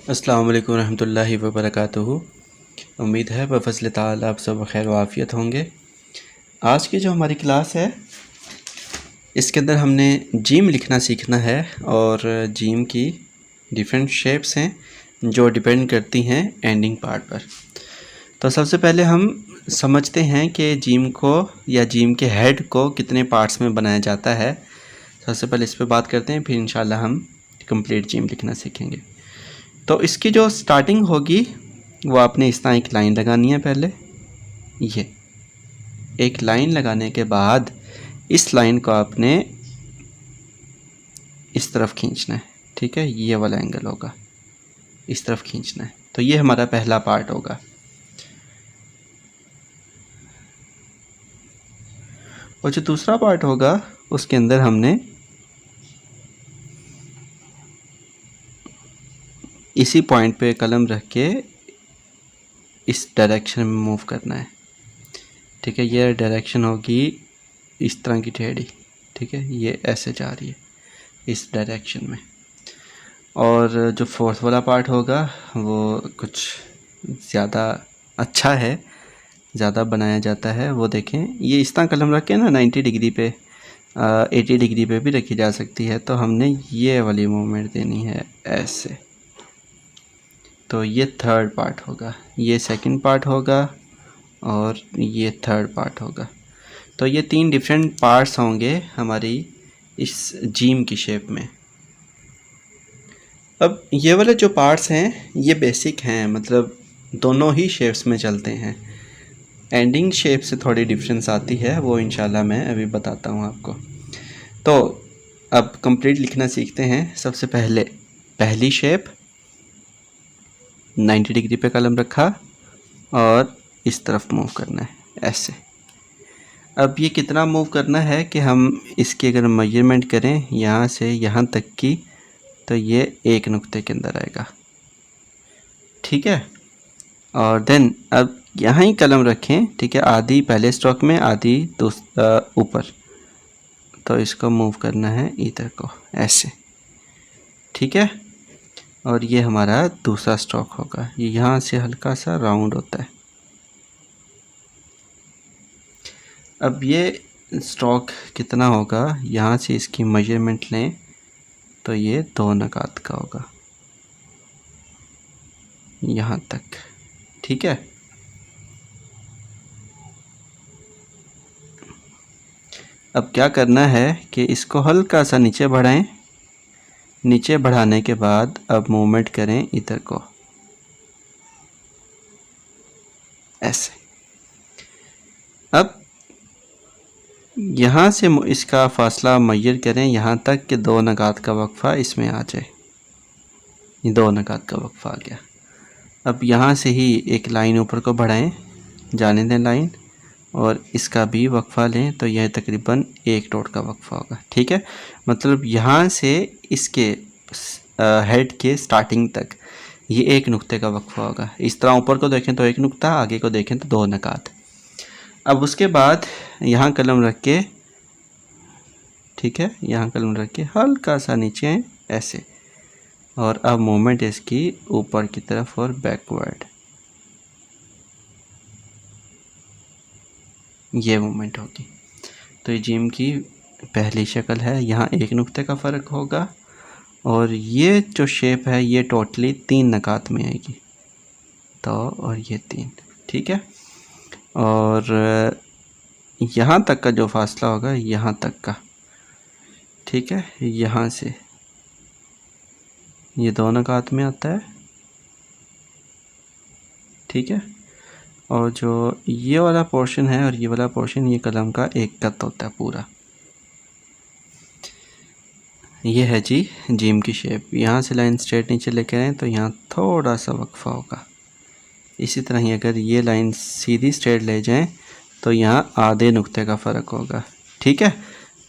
अस्सलाम वालेकुम रहमतुल्लाहि व बरकातुहू। उम्मीद है बफ़ज़्ल ताला आप सब खैर व आफ़ियत होंगे। आज की जो हमारी क्लास है इसके अंदर हमने जीम लिखना सीखना है और जीम की डिफरेंट शेप्स हैं जो डिपेंड करती हैं एंडिंग पार्ट पर। तो सबसे पहले हम समझते हैं कि जीम को या जीम के हेड को कितने पार्ट्स में बनाया जाता है। सबसे पहले इस पे बात करते हैं, फिर इंशाल्लाह हम कंप्लीट जीम लिखना सीखेंगे। तो इसकी जो स्टार्टिंग होगी वो आपने इस तरह एक लाइन लगानी है। पहले ये एक लाइन लगाने के बाद इस लाइन को आपने इस तरफ खींचना है, ठीक है। ये वाला एंगल होगा, इस तरफ खींचना है। तो ये हमारा पहला पार्ट होगा। और जो दूसरा पार्ट होगा उसके अंदर हमने इसी पॉइंट पे कलम रख के इस डायरेक्शन में मूव करना है, ठीक है। ये डायरेक्शन होगी इस तरह की टेढ़ी, ठीक है। ये ऐसे जा रही है इस डायरेक्शन में। और जो फोर्थ वाला पार्ट होगा वो कुछ ज़्यादा अच्छा है, ज़्यादा बनाया जाता है। वो देखें, ये इस तरह कलम रख के ना 90 डिग्री पे 80 डिग्री पे भी रखी जा सकती है। तो हमने ये वाली मूवमेंट देनी है ऐसे। तो ये थर्ड पार्ट होगा, ये सेकंड पार्ट होगा और ये थर्ड पार्ट होगा। तो ये तीन डिफरेंट पार्ट्स होंगे हमारी इस जीम की शेप में। अब ये वाले जो पार्ट्स हैं ये बेसिक हैं, मतलब दोनों ही शेप्स में चलते हैं। एंडिंग शेप से थोड़ी डिफरेंस आती है, वो इंशाल्लाह मैं अभी बताता हूँ आपको। तो अब कंप्लीट लिखना सीखते हैं। सबसे पहले पहली शेप 90 डिग्री पे कलम रखा और इस तरफ मूव करना है ऐसे। अब ये कितना मूव करना है कि हम इसकी अगर मेजरमेंट करें यहाँ से यहाँ तक की, तो ये एक नुक्ते के अंदर आएगा, ठीक है। और देन अब यहाँ ही कलम रखें, ठीक है। आधी पहले स्ट्रोक में, आधी ऊपर। तो इसको मूव करना है इधर को ऐसे, ठीक है। और ये हमारा दूसरा स्ट्रोक होगा, ये यहाँ से हल्का सा राउंड होता है। अब ये स्ट्रोक कितना होगा, यहाँ से इसकी मेजरमेंट लें तो ये 2 नकात का होगा यहाँ तक, ठीक है। अब क्या करना है कि इसको हल्का सा नीचे बढ़ाएं। नीचे बढ़ाने के बाद अब मूवमेंट करें इधर को ऐसे। अब यहाँ से इसका फासला मेजर करें यहाँ तक कि 2 नकात का वक्फा इसमें आ जाए। ये 2 नकात का वक्फा आ गया। अब यहाँ से ही एक लाइन ऊपर को बढ़ाएं, जाने दें लाइन, और इसका भी वक्फा लें तो यह तकरीबन 1 डॉट का वक्फा होगा, ठीक है। मतलब यहाँ से इसके हेड के स्टार्टिंग तक ये 1 नुक्ते का वक्फा होगा। इस तरह ऊपर को देखें तो 1 नुक्ता, आगे को देखें तो 2 नकात। अब उसके बाद यहाँ कलम रख के, ठीक है, यहाँ कलम रख के हल्का सा नीचे ऐसे। और अब मूवमेंट इसकी ऊपर की तरफ और बैकवर्ड, ये मूवमेंट होगी। तो ये जीम की पहली शक्ल है। यहाँ 1 नुक्ते का फ़र्क होगा और ये जो शेप है ये टोटली 3 नकात में आएगी। तो और ये 3, ठीक है। और यहाँ तक का जो फासला होगा यहाँ तक का, ठीक है, यहाँ से ये 2 नकात में आता है, ठीक है। और जो ये वाला पोर्शन है और ये वाला पोर्शन, ये कलम का एक कत होता है पूरा। ये है जी जीम की शेप। यहाँ से लाइन स्ट्रेट नीचे लेके आएँ तो यहाँ थोड़ा सा वक्फा होगा। इसी तरह ही अगर ये लाइन सीधी स्ट्रेट ले जाएं तो यहाँ आधे नुक्ते का फ़र्क होगा, ठीक है।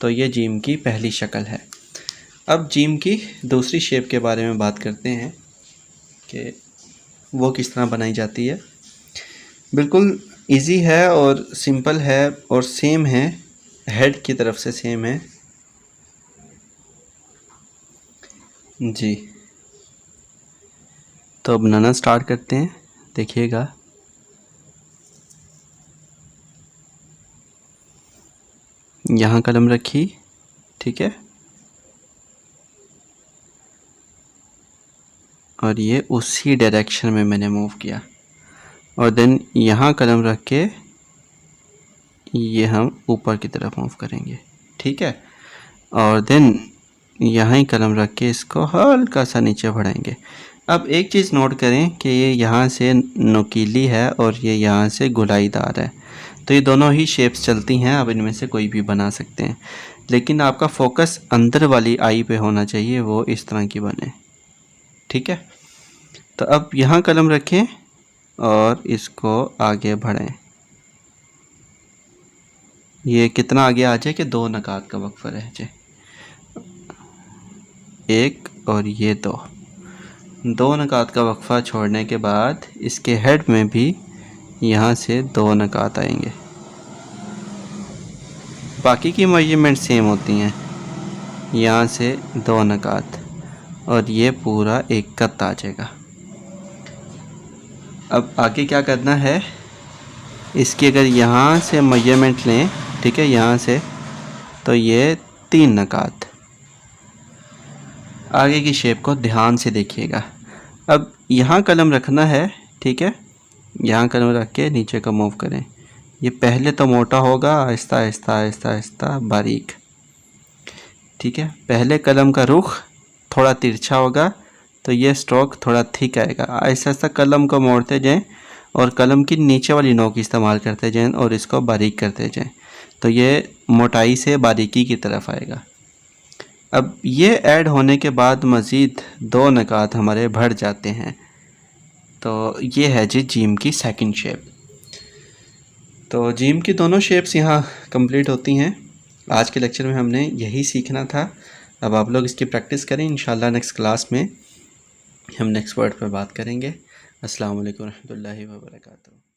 तो ये जीम की पहली शक्ल है। अब जीम की दूसरी शेप के बारे में बात करते हैं कि वो किस तरह बनाई जाती है। बिल्कुल इजी है और सिंपल है और सेम है, हेड की तरफ से सेम है जी। तो बनाना स्टार्ट करते हैं, देखिएगा। यहाँ कलम रखी, ठीक है, और ये उसी डायरेक्शन में मैंने मूव किया, और देन यहाँ कलम रख के ये हम ऊपर की तरफ मूव करेंगे, ठीक है, और देन यहाँ ही कलम रख के इसको हल्का सा नीचे बढ़ाएंगे। अब एक चीज़ नोट करें कि ये यहाँ से नुकीली है और ये यहाँ से गुलाईदार है, तो ये दोनों ही शेप्स चलती हैं, आप इनमें से कोई भी बना सकते हैं, लेकिन आपका फोकस अंदर वाली आई पे होना चाहिए, वो इस तरह की बने, ठीक है। तो अब यहाँ कलम रखें और इसको आगे बढ़ाएं। ये कितना आगे आ जाए कि 2 नकात का वक्फा रह जाए, 1 और ये 2 नकात का वक्फा छोड़ने के बाद इसके हेड में भी यहाँ से 2 नकात आएंगे। बाकी की मेजरमेंट सेम होती हैं, यहाँ से 2 नकात और ये पूरा एक कत आ जाएगा। अब आगे क्या करना है, इसकी अगर यहाँ से मेजरमेंट लें, ठीक है, यहाँ से, तो ये 3 नकात। आगे की शेप को ध्यान से देखिएगा। अब यहाँ कलम रखना है, ठीक है, यहाँ कलम रख के नीचे का मूव करें। ये पहले तो मोटा होगा, आहिस्ता आहिस्ता आहिस्ता आहिस्ता बारीक, ठीक है। पहले कलम का रुख थोड़ा तिरछा होगा तो ये स्ट्रोक थोड़ा थिक आएगा। आहिस्ता आहिस्ता कलम को मोड़ते जाएं और कलम की नीचे वाली नोक इस्तेमाल करते जाएं और इसको बारीक करते जाएं, तो ये मोटाई से बारीकी की तरफ आएगा। अब ये ऐड होने के बाद मज़ीद 2 नकात हमारे बढ़ जाते हैं, तो ये है जी जीम की सेकंड शेप। तो जीम की दोनों शेप्स यहाँ कंप्लीट होती हैं। आज के लेक्चर में हमने यही सीखना था। अब आप लोग इसकी प्रैक्टिस करें, इंशाल्लाह नेक्स्ट क्लास में हम नेक्स्ट वर्ड पर बात करेंगे। अस्सलाम वालेकुम रहमतुल्लाहि व बरकातहू।